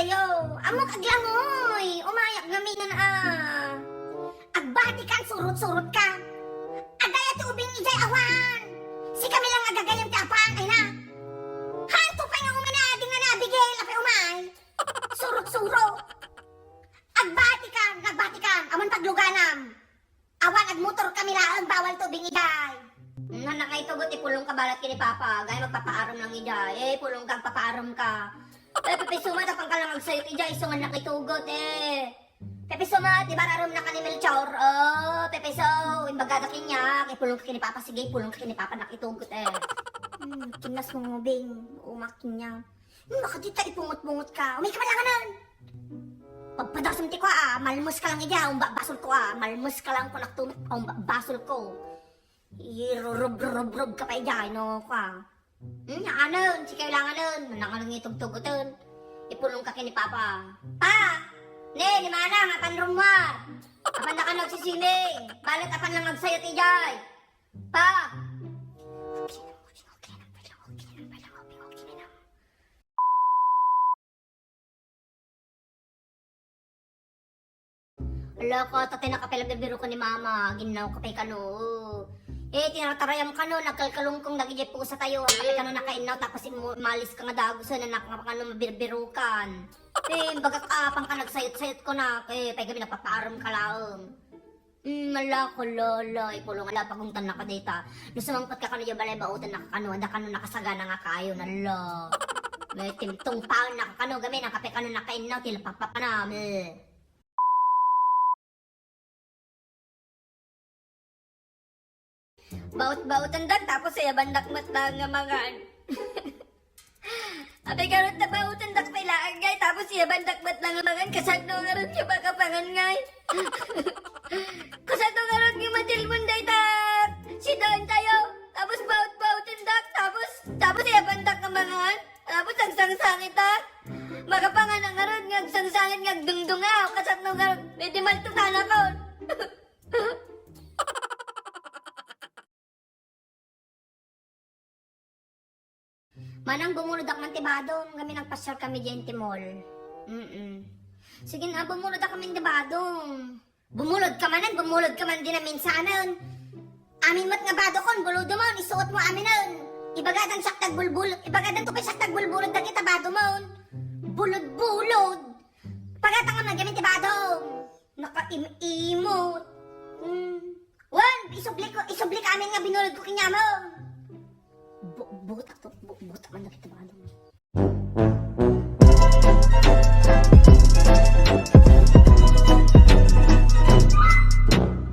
dayo. Amok aglangoy. Umayak ngamin na agbati kan surut-surut ka. Adaya ti ubing ijay awan. Si kami lang agagayam ti apan ay na. Hanto pa nga umanading nga nabigel apay umay. Surut-surut. Agbati kan. Aman pagluganam. Awan ag motor kami lang bawal tubing ijay. Nanak nga itugot ipulong ka balat kini Papa. Gaya magpapaaram lang ijay. Pulong kang papaaram ka. Pepe sumat apang ka lang agsayot ijay. Isungan na kitugot Pepe sumat, di ba rarom na ka ni Melchor? Pepe so, imbagada kinya. Kay pulong ka kini Papa. Sige, pulong ka kini Papa nakitugot Kinas mong ubing. Umakin niya. Nakadita ipungot-bungot ka. Umay ka malanganan. Pagpadasam ti ko malmus ka lang ija. Basol ko malmus ka lang ko naktumit. Basol ko. Irurub-rub-rub ka pa ija. No ka. Anon, si kailangan nun. Nanganong itugtugutan. Ipulong ka kini Papa. Pa! Ne, lima na, apan rumar. Apan na ka nagsisiming. Balit apan lang nagsayot ijay. Pa! Ala ko, tatay nakapelag na biro ko ni Mama. Ginaw kapay ka no. Tinatarayam ka no, nagkalkalong kong nagijay po sa tayo. Kapay ka no nakainaw, tapos malis ka nga dagusan na nakakano mabirbirukan. Baga kapang ka nagsayot-sayot ko na. Pay gabi napapaaram ka lang. Mala ko lola, ipulong ala paguntan na ka dita. Nusamangpat ka kano yung balay bautan na kakano, ada kano nakasagana nga kayo na lo. May timtong paon na kakano, gabi na kapay ka no nakainaw, tila papapanam Baut-bautan dag, tapos ay bandak-mat lang nga mangan. Abay karot na bautan dag may laagay, tapos ay bandak-mat lang nga mangan, kasagno nga ron yung baka pangangay. Kasagno nga ron yung matilmon day tak, sidaan tayo, tapos baut-bautan dag, tapos ay bandak nga mangan, tapos ang sangsangit tak. Makapangan nga ron, nga sangsangit nga dungdungaw, kasagno nga ron, may dimaltutan ako. Manang bumulod ak man tibadong, kami nagpasyal kami dyan ti mall. Sige na, bumulod ak kami tibadong. Bumulod ka man din na minsanan. Amin mat nga bado kon, buludo mo, isuot mo amin nun. Ibagadang saktag bulbulod, ibagadang tupay saktag bulbulod na kita bado mo. Bulod-bulod. Pagatang nga magamin tibadong. Naka-imot. Wan, isubli ka amin nga binulod ko kinya mo. Butak to,